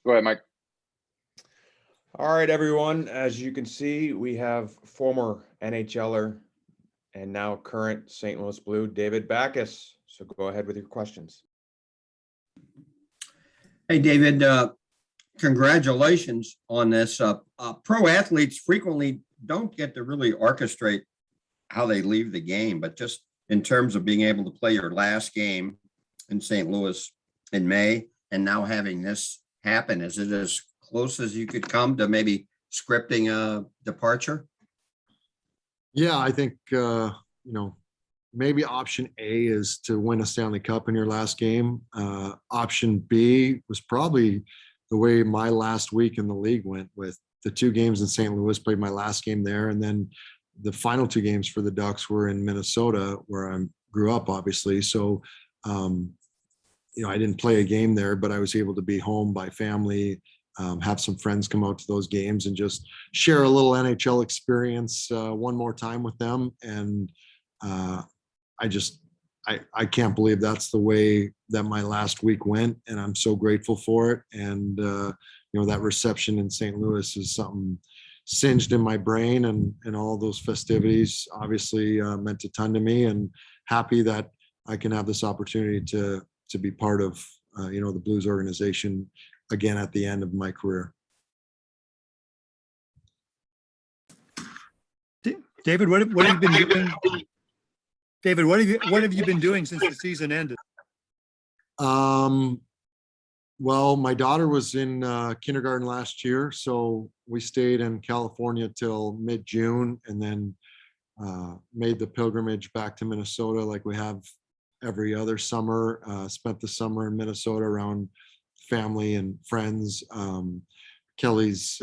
Go ahead, Mike. All right, everyone. As you can see, we have former NHLer and now current St. Louis Blue, David Backus. So go ahead with your questions. Hey, David, congratulations on this. Pro athletes frequently don't get to really orchestrate how they leave the game, but just in terms of being able to play your last game in St. Louis in May and now having this happen, is it as close as you could come to maybe scripting a departure? Yeah, I think, maybe option A is to win a Stanley Cup in your last game. Option B was probably the way my last week in the league went, with the 2 games in St. Louis, played my last game there. And then the final 2 games for the Ducks were in Minnesota, where I grew up, obviously. So, I didn't play a game there, but I was able to be home by family, have some friends come out to those games and just share a little NHL experience one more time with them. And I can't believe that's the way that my last week went, and I'm so grateful for it. And that reception in St. Louis is something singed in my brain, and all those festivities obviously meant a ton to me, and happy that I can have this opportunity to be part of the Blues organization again at the end of my career. David, what have you been doing? David, what have you been doing since the season ended? Well, my daughter was in kindergarten last year, so we stayed in California till mid-June, and then made the pilgrimage back to Minnesota like we have every other summer. Spent the summer in Minnesota around family and friends. Kelly's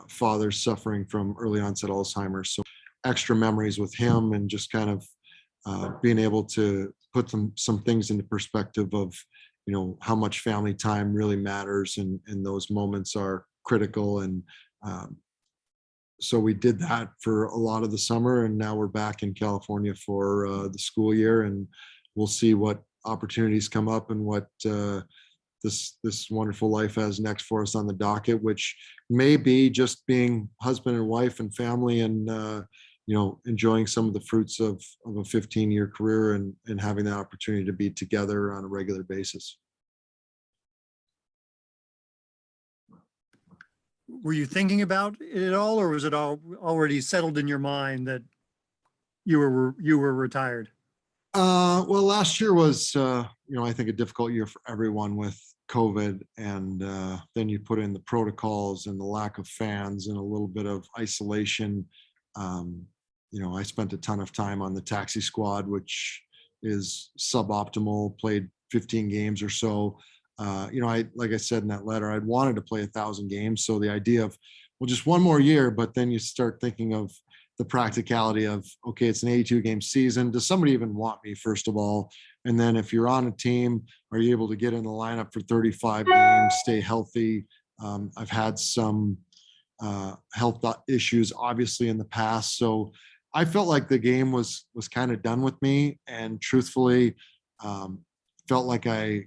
father's suffering from early onset Alzheimer's, so extra memories with him, and just kind of being able to put some things into perspective of how much family time really matters, and those moments are critical. And so we did that for a lot of the summer, and now we're back in California for the school year, and we'll see what opportunities come up and what this wonderful life has next for us on the docket, which may be just being husband and wife and family, and enjoying some of the fruits of a 15-year career, and having the opportunity to be together on a regular basis. Were you thinking about it at all, or was it all already settled in your mind that you were retired? Well, last year was, I think a difficult year for everyone with COVID, and then you put in the protocols and the lack of fans and a little bit of isolation. I spent a ton of time on the taxi squad, which is suboptimal, played 15 games or so. Like I said in that letter, I'd wanted to play 1,000 games. So the idea of, well, just one more year, but then you start thinking of the practicality of, okay, it's an 82 game season. Does somebody even want me, first of all? And then if you're on a team, are you able to get in the lineup for 35 games, stay healthy? I've had some health issues, obviously, in the past. So I felt like the game was kind of done with me, and truthfully, felt like I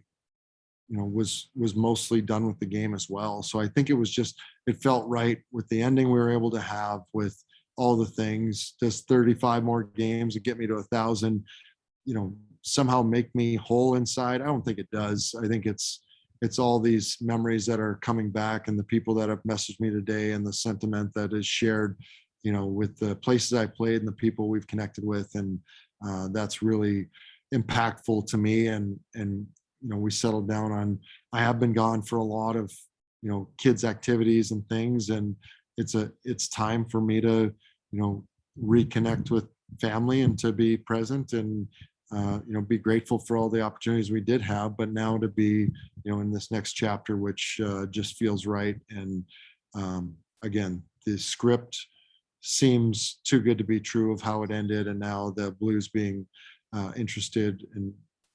was mostly done with the game as well. So I think it felt right with the ending we were able to have, with all the things. Does 35 more games and get me to 1,000, somehow make me whole inside? I don't think it does. I think it's all these memories that are coming back, and the people that have messaged me today, and the sentiment that is shared, with the places I played and the people we've connected with. And that's really impactful to me. And we settled down on, I have been gone for a lot of, kids' activities and things. And it's time for me to, reconnect with family and to be present, and, be grateful for all the opportunities we did have, but now to be, in this next chapter, which just feels right. And again, the script seems too good to be true of how it ended. And now the Blues being interested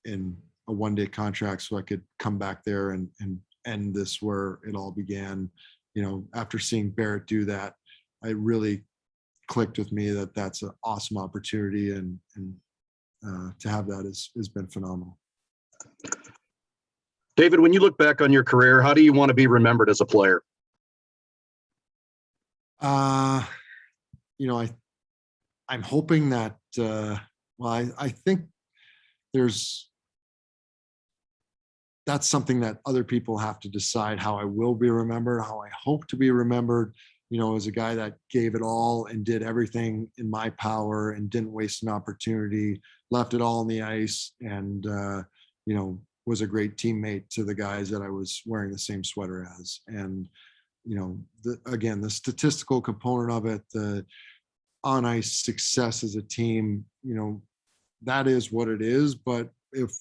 in a one-day contract, so I could come back there and end this where it all began. After seeing Barrett do that, it really clicked with me that that's an awesome opportunity, and to have that has been phenomenal. David, when you look back on your career, how do you want to be remembered as a player? You know, I'm hoping that, I think that's something that other people have to decide how I will be remembered, how I hope to be remembered, as a guy that gave it all and did everything in my power and didn't waste an opportunity, left it all on the ice, and, was a great teammate to the guys that I was wearing the same sweater as. And, again, the statistical component of it, the on ice success as a team, that is what it is. But if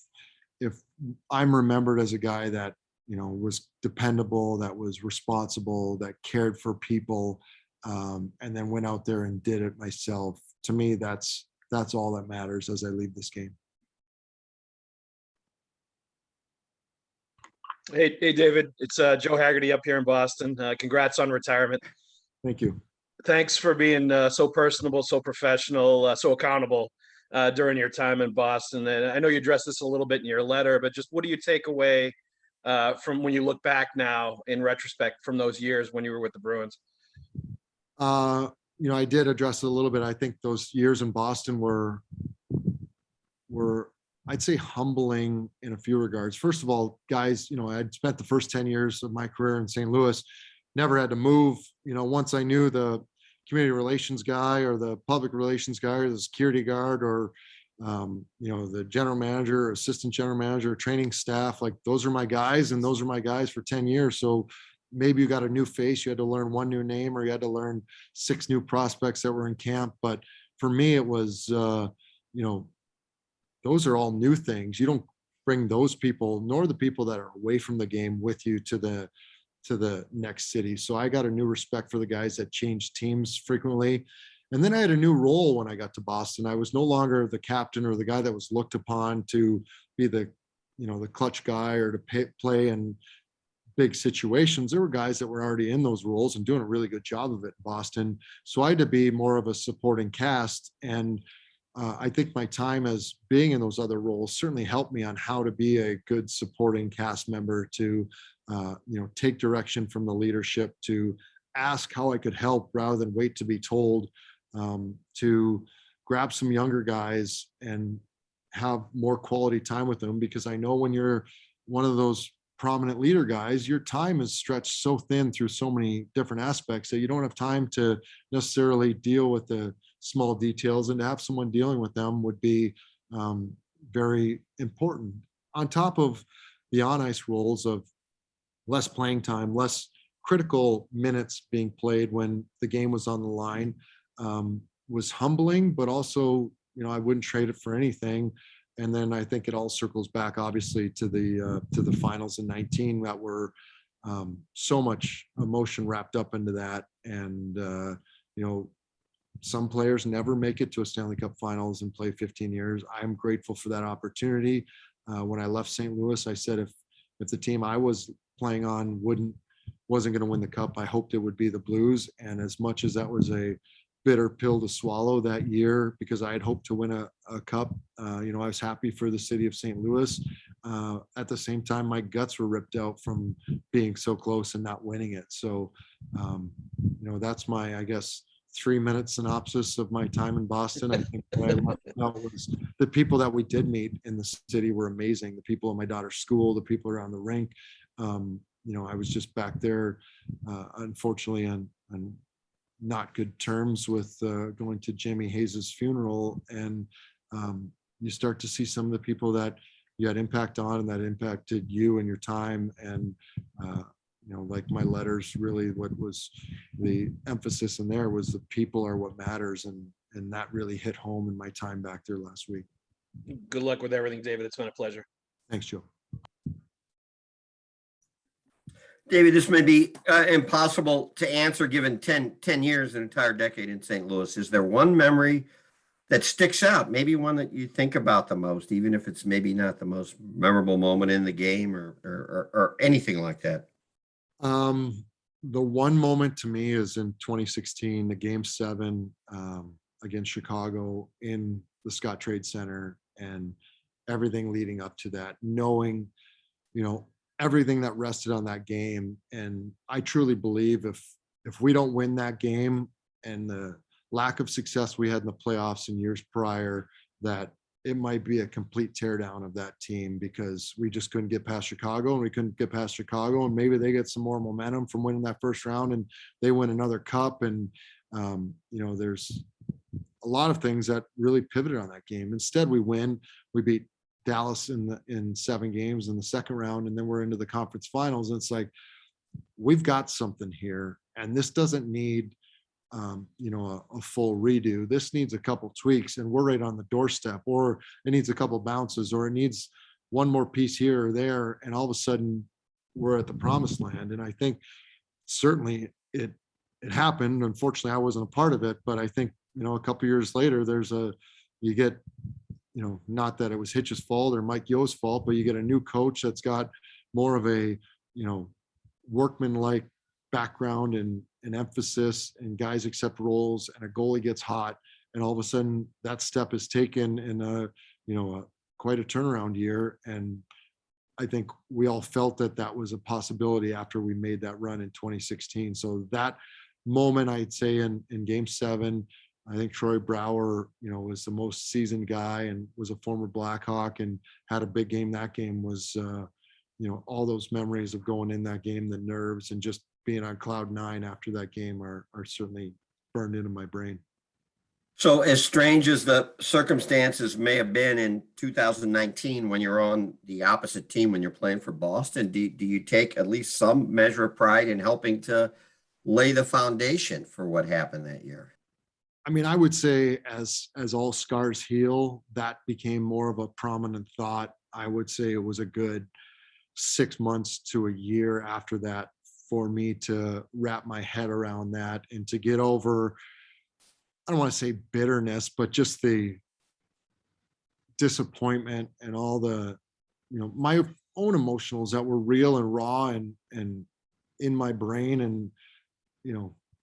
I'm remembered as a guy that, was dependable, that was responsible, that cared for people, and then went out there and did it myself, to me, that's all that matters as I leave this game. Hey, David, it's Joe Haggerty up here in Boston. Congrats on retirement. Thank you. Thanks for being so personable, so professional, so accountable during your time in Boston. And I know you addressed this a little bit in your letter, but just what do you take away from when you look back now in retrospect from those years when you were with the Bruins? I did address it a little bit. I think those years in Boston were I'd say humbling in a few regards. First of all, guys, I'd spent the first 10 years of my career in St. Louis, never had to move. Once I knew the community relations guy or the public relations guy or the security guard or, the general manager, assistant general manager, training staff, like those are my guys, and those are my guys for 10 years. So maybe you got a new face, you had to learn one new name, or you had to learn 6 new prospects that were in camp. But for me, it was, those are all new things. You don't bring those people, nor the people that are away from the game, with you to the next city. So I got a new respect for the guys that changed teams frequently. And then I had a new role when I got to Boston. I was no longer the captain or the guy that was looked upon to be the clutch guy or to play in big situations. There were guys that were already in those roles and doing a really good job of it in Boston. So I had to be more of a supporting cast. And I think my time as being in those other roles certainly helped me on how to be a good supporting cast member, to take direction from the leadership, to ask how I could help rather than wait to be told, to grab some younger guys and have more quality time with them. Because I know when you're one of those prominent leader guys, your time is stretched so thin through so many different aspects that you don't have time to necessarily deal with the small details, and to have someone dealing with them would be very important. On top of the on-ice roles of less playing time, less critical minutes being played when the game was on the line, was humbling, but also, I wouldn't trade it for anything. And then I think it all circles back, obviously, to the finals in 19 that were so much emotion wrapped up into that. And, some players never make it to a Stanley Cup Finals and play 15 years. I'm grateful for that opportunity. When I left St. Louis, I said if the team I was playing on wasn't going to win the cup, I hoped it would be the Blues. And as much as that was a bitter pill to swallow that year, because I had hoped to win a cup, I was happy for the city of St. Louis. At the same time, my guts were ripped out from being so close and not winning it. So, that's my, I guess, 3-minute synopsis of my time in Boston. I think what I left out was the people that we did meet in the city were amazing. The people in my daughter's school, the people around the rink. I was just back there, unfortunately, on not good terms with going to Jamie Hayes's funeral. And you start to see some of the people that you had impact on and that impacted you and your time. And like my letters, really what was the emphasis in there was the people are what matters. And that really hit home in my time back there last week. Good luck with everything, David. It's been a pleasure. Thanks, Joe. David, this may be impossible to answer given 10 years, an entire decade in St. Louis. Is there one memory that sticks out? Maybe one that you think about the most, even if it's maybe not the most memorable moment in the game or anything like that? The one moment to me is in 2016, the Game 7 against Chicago in the Scott Trade Center, and everything leading up to that, knowing, everything that rested on that game. And I truly believe if we don't win that game and the lack of success we had in the playoffs in years prior, that it might be a complete teardown of that team, because we just couldn't get past Chicago, and we couldn't get past Chicago, and maybe they get some more momentum from winning that first round and they win another cup. And, there's a lot of things that really pivoted on that game. Instead, we win. We beat Dallas in 7 games in the second round, and then we're into the conference finals. And it's like, we've got something here, and this doesn't need a full redo. This needs a couple tweaks, and we're right on the doorstep. Or it needs a couple bounces, or it needs one more piece here or there, and all of a sudden we're at the promised land. And I think certainly it happened. Unfortunately, I wasn't a part of it, but I think a couple years later, you get not that it was Hitch's fault or Mike Yo's fault, but you get a new coach that's got more of a workman-like background and emphasis, and guys accept roles, and a goalie gets hot, and all of a sudden that step is taken in quite a turnaround year. And I think we all felt that was a possibility after we made that run in 2016. So that moment, I'd say in game 7, I think Troy Brouwer, was the most seasoned guy and was a former Blackhawk and had a big game. That game was, all those memories of going in that game, the nerves, and just being on cloud 9 after that game are certainly burned into my brain. So as strange as the circumstances may have been in 2019, when you're on the opposite team, when you're playing for Boston, do you take at least some measure of pride in helping to lay the foundation for what happened that year? I mean, I would say as all scars heal, that became more of a prominent thought. I would say it was a good 6 months to a year after that for me to wrap my head around that and to get over, I don't want to say bitterness, but just the disappointment and all the, my own emotionals that were real and raw and in my brain, and,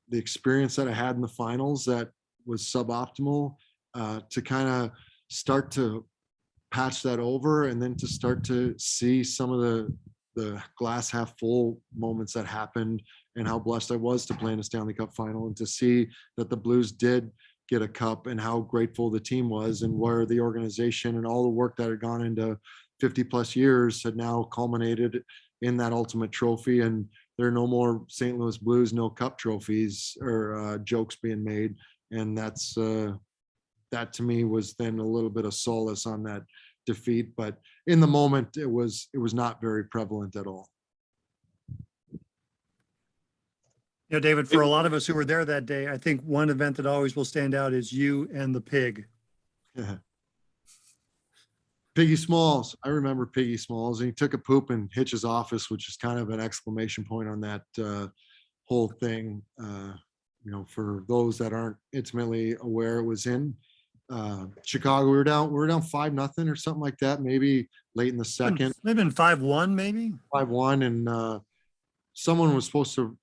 the experience that I had in the finals that was suboptimal, to kind of start to patch that over, and then to start to see some of the glass half full moments that happened, and how blessed I was to play in a Stanley Cup final, and to see that the Blues did get a cup, and how grateful the team was, and where the organization and all the work that had gone into 50 plus years had now culminated in that ultimate trophy. And there are no more St. Louis Blues, no cup trophies or jokes being made. And that to me was then a little bit of solace on that defeat. But in the moment, it was not very prevalent at all. David, for a lot of us who were there that day, I think one event that always will stand out is you and the pig. Piggy Smalls. I remember Piggy Smalls, and he took a poop in Hitch's office, which is kind of an exclamation point on that whole thing. For those that aren't intimately aware, it was in Chicago. We were down 5-0 or something like that, maybe late in the second. Maybe been 5-1, maybe 5-1, and someone was supposed to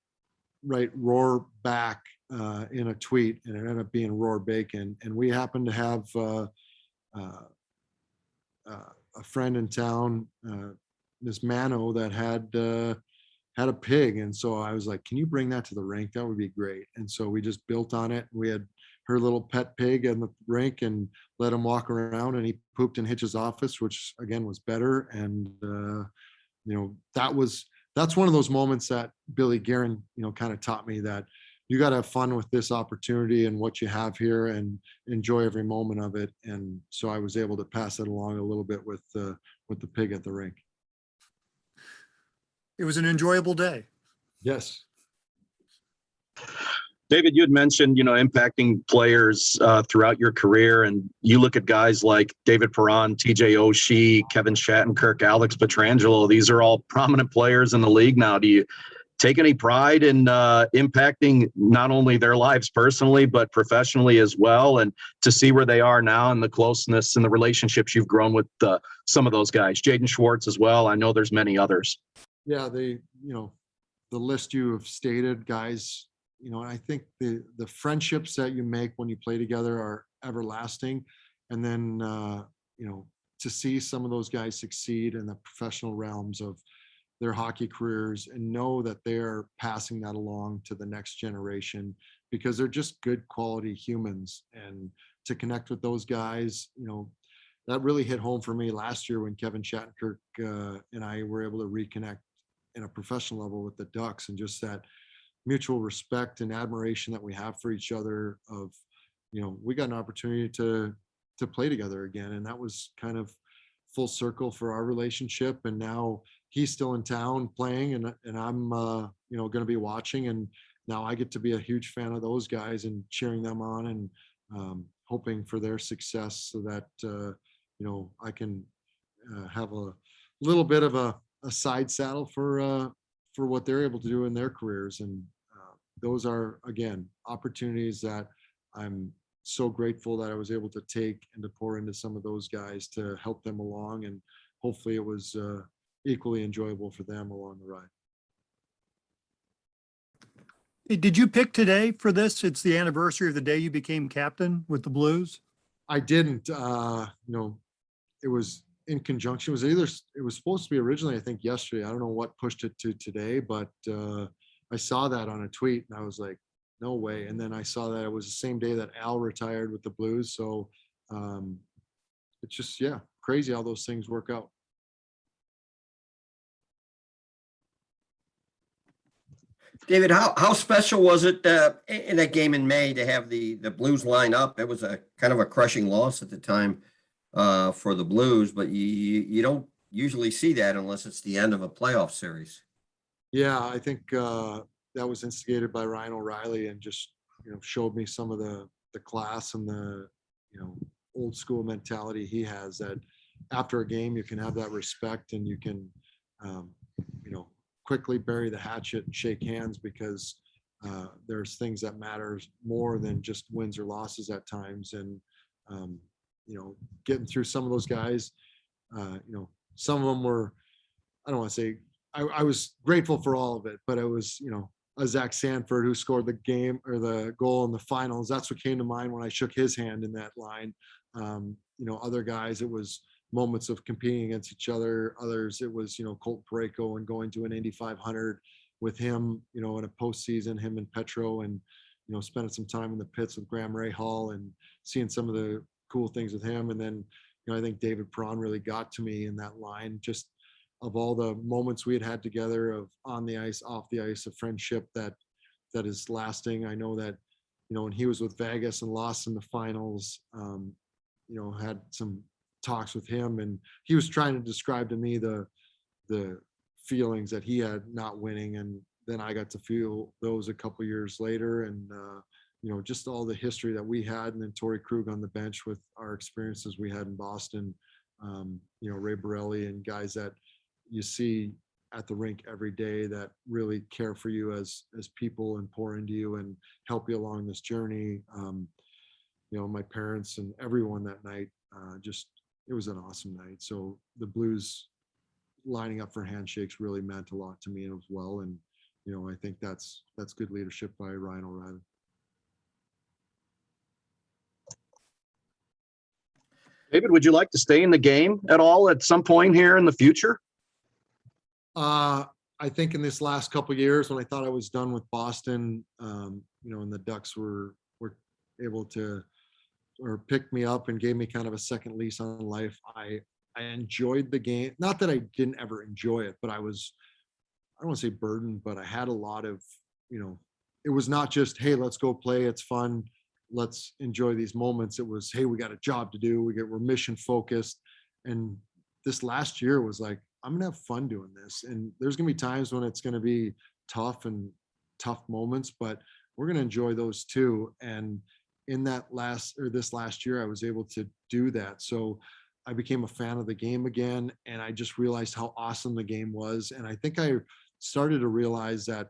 write "roar back" in a tweet, and it ended up being "roar bacon." And we happened to have a friend in town, Miss Mano, that had a pig, and so I was like, "Can you bring that to the rink? That would be great." And so we just built on it. We had her little pet pig in the rink and let him walk around, and he pooped in Hitch's office, which again was better. And that's one of those moments that Billy Guerin kind of taught me that you got to have fun with this opportunity and what you have here, and enjoy every moment of it. And so I was able to pass it along a little bit with the pig at the rink. it was an enjoyable day. Yes. David, you had mentioned, impacting players throughout your career, and you look at guys like David Perron, TJ Oshie, Kevin Shattenkirk, Alex Pietrangelo. These are all prominent players in the league now. Do you take any pride in impacting not only their lives personally, but professionally as well, and to see where they are now and the closeness and the relationships you've grown with some of those guys, Jaden Schwartz as well? I know there's many others. Yeah, the list you have stated, guys, and I think the friendships that you make when you play together are everlasting. And then, to see some of those guys succeed in the professional realms of their hockey careers and know that they're passing that along to the next generation, because they're just good quality humans. And to connect with those guys, that really hit home for me last year when Kevin Shattenkirk and I were able to reconnect in a professional level with the Ducks, and just that mutual respect and admiration that we have for each other of, we got an opportunity to play together again. And that was kind of full circle for our relationship. And now he's still in town playing, and I'm, going to be watching. And now I get to be a huge fan of those guys and cheering them on, and hoping for their success, so that, I can have a little bit of a side saddle for what they're able to do in their careers. And those are, again, opportunities that I'm so grateful that I was able to take and to pour into some of those guys to help them along. And hopefully it was equally enjoyable for them along the ride. Hey, did you pick today for this? It's the anniversary of the day you became captain with the Blues. I didn't, it was in conjunction. It was supposed to be originally, I think, yesterday. I don't know what pushed it to today, but I saw that on a tweet and I was like, no way. And then I saw that it was the same day that Al retired with the Blues. So it's just, crazy how those things work out. David, how special was it in that game in May to have the Blues line up? It was a kind of a crushing loss at the time for the Blues, but you don't usually see that unless it's the end of a playoff series. Yeah, I think that was instigated by Ryan O'Reilly, and just showed me some of the class and the old school mentality he has, that after a game you can have that respect and you can quickly bury the hatchet and shake hands, because there's things that matters more than just wins or losses at times. And getting through some of those guys, some of them were, I don't want to say, I was grateful for all of it, but it was, a Zach Sanford who scored the game or the goal in the finals. That's what came to mind when I shook his hand in that line. Other guys, it was moments of competing against each other. Others, it was, Colt Parayko and going to an Indy 500 with him, in a postseason, him and Petro, and, spending some time in the pits with Graham Rahal and seeing some of the cool things with him. And then, I think David Perron really got to me in that line, just of all the moments we had together, of on the ice, off the ice, a friendship that is lasting. I know that, when he was with Vegas and lost in the finals, had some talks with him, and he was trying to describe to me the feelings that he had not winning. And then I got to feel those a couple years later, and just all the history that we had. And then Torrey Krug on the bench with our experiences we had in Boston, Ray Borelli, and guys that you see at the rink every day that really care for you as people and pour into you and help you along this journey. My parents and everyone that night, it was an awesome night. So the Blues lining up for handshakes really meant a lot to me as well. And, I think that's good leadership by Ryan O'Reilly. David, would you like to stay in the game at all at some point here in the future? I think in this last couple of years, when I thought I was done with Boston, and the Ducks were able to pick me up and gave me kind of a second lease on life. I enjoyed the game. Not that I didn't ever enjoy it, but I don't want to say burdened, but I had a lot of, it was not just, hey, let's go play, it's fun, let's enjoy these moments. It was, hey, we got a job to do, we're mission focused. And this last year was like, I'm gonna have fun doing this. And there's gonna be times when it's gonna be tough moments, but we're gonna enjoy those too. And in this last year, I was able to do that. So I became a fan of the game again, and I just realized how awesome the game was. And I think I started to realize that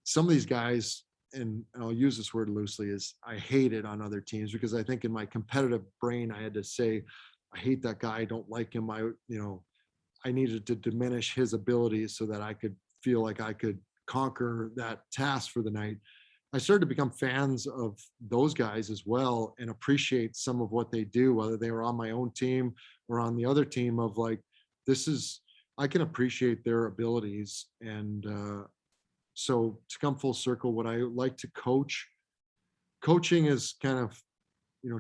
some of these guys, and I'll use this word loosely, is I hated on other teams, because I think in my competitive brain, I had to say, I hate that guy, I don't like him. I needed to diminish his abilities so that I could feel like I could conquer that task for the night. I started to become fans of those guys as well, and appreciate some of what they do, whether they were on my own team or on the other team, of like, this is I can appreciate their abilities. And so to come full circle, what I like to coaching is kind of,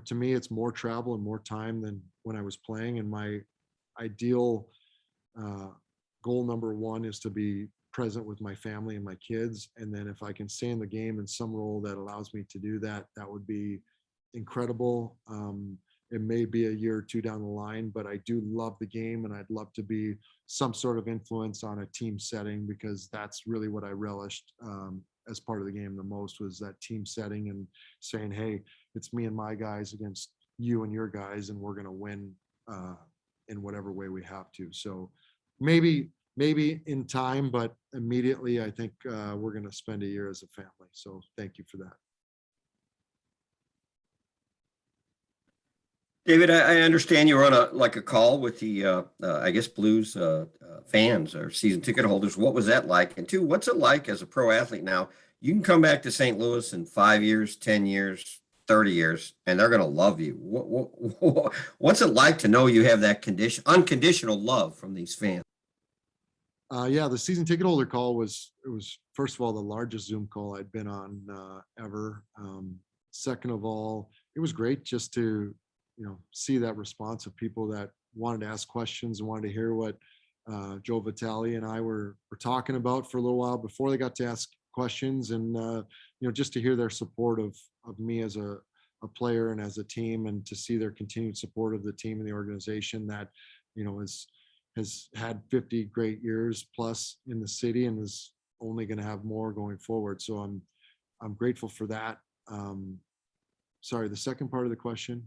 to me, it's more travel and more time than when I was playing. And my ideal goal number one is to be present with my family and my kids. And then if I can stay in the game in some role that allows me to do that, that would be incredible. It may be a year or two down the line, but I do love the game, and I'd love to be some sort of influence on a team setting, because that's really what I relished as part of the game the most, was that team setting and saying, hey, it's me and my guys against you and your guys, and we're going to win in whatever way we have to. So maybe in time, but immediately I think we're going to spend a year as a family. So thank you for that. David, I understand you're on a call with the I guess Blues fans or season ticket holders. What was that like? And two, what's it like as a pro athlete now? You can come back to St. Louis in 5 years, 10 years, 30 years, and they're going to love you. What's it like to know you have that unconditional love from these fans? Yeah, the season ticket holder call was first of all the largest Zoom call I'd been on ever. Second of all, it was great just to see that response of people that wanted to ask questions and wanted to hear what Joe Vitale and I were talking about for a little while before they got to ask questions, and just to hear their support of me as a player and as a team, and to see their continued support of the team and the organization that has had 50 great years plus in the city and is only going to have more going forward. So I'm grateful for that. Sorry, the second part of the question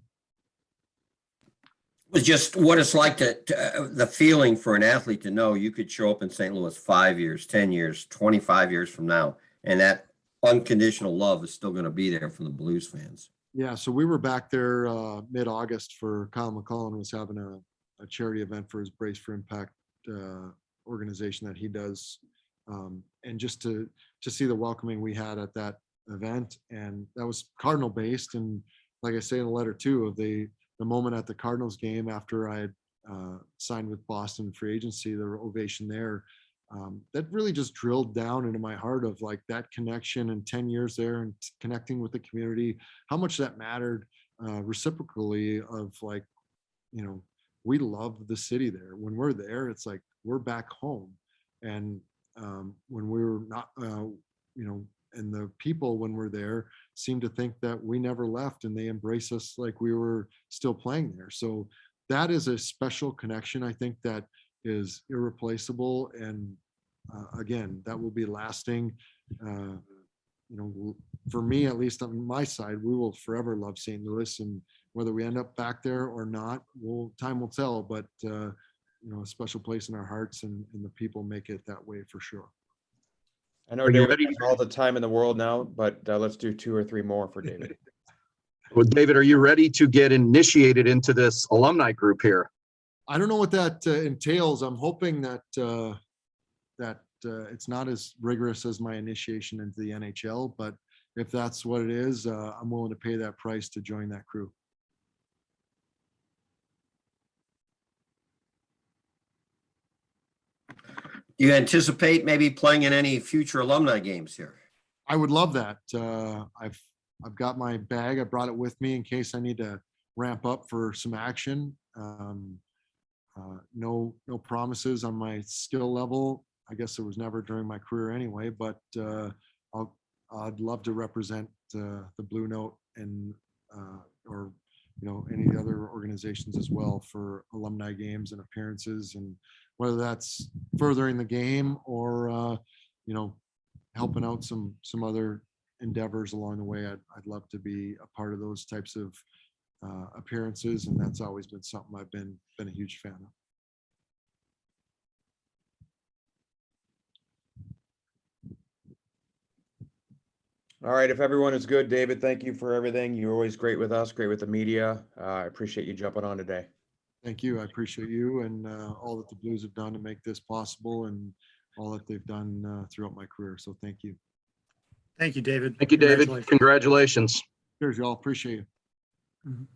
Was just what it's like to the feeling for an athlete to know you could show up in St. Louis 5 years, 10 years, 25 years from now, and that unconditional love is still going to be there from the Blues fans. Yeah, so we were back there mid-August for Kyle McCullen was having a charity event for his Brace for Impact organization that he does, and just to see the welcoming we had at that event, and that was Cardinal based, and like I say in the letter too, of the moment at the Cardinals game after I had signed with Boston free agency, the ovation there, that really just drilled down into my heart of like that connection and 10 years there and connecting with the community, how much that mattered reciprocally of like, we love the city there. When we're there, it's like we're back home. And when we were not, and the people when we're there seem to think that we never left, and they embrace us like we were still playing there. So that is a special connection, I think, that is irreplaceable. And again, that will be lasting. For me, at least on my side, we will forever love St. Louis, and whether we end up back there or not, time will tell. But a special place in our hearts, and the people make it that way for sure. I know Are you David ready? has all the time in the world now, but let's do 2 or 3 more for David. Well, David, are you ready to get initiated into this alumni group here? I don't know what that entails. I'm hoping that it's not as rigorous as my initiation into the NHL, but if that's what it is, I'm willing to pay that price to join that crew. Do you anticipate maybe playing in any future alumni games here? I would love that. I've got my bag. I brought it with me in case I need to ramp up for some action. No promises on my skill level. I guess it was never during my career anyway, but I'd love to represent the Blue Note and or any of the other organizations as well for alumni games and appearances, and whether that's furthering the game or helping out some other endeavors along the way. I'd love to be a part of those types of appearances, and that's always been something I've been a huge fan of. All right, if everyone is good, David, thank you for everything. You're always great with us, great with the media. I appreciate you jumping on today. Thank you. I appreciate you and all that the Blues have done to make this possible, and all that they've done throughout my career. So thank you. Thank you, David. Thank you, David. Congratulations. Cheers, y'all. Appreciate you. Mhm.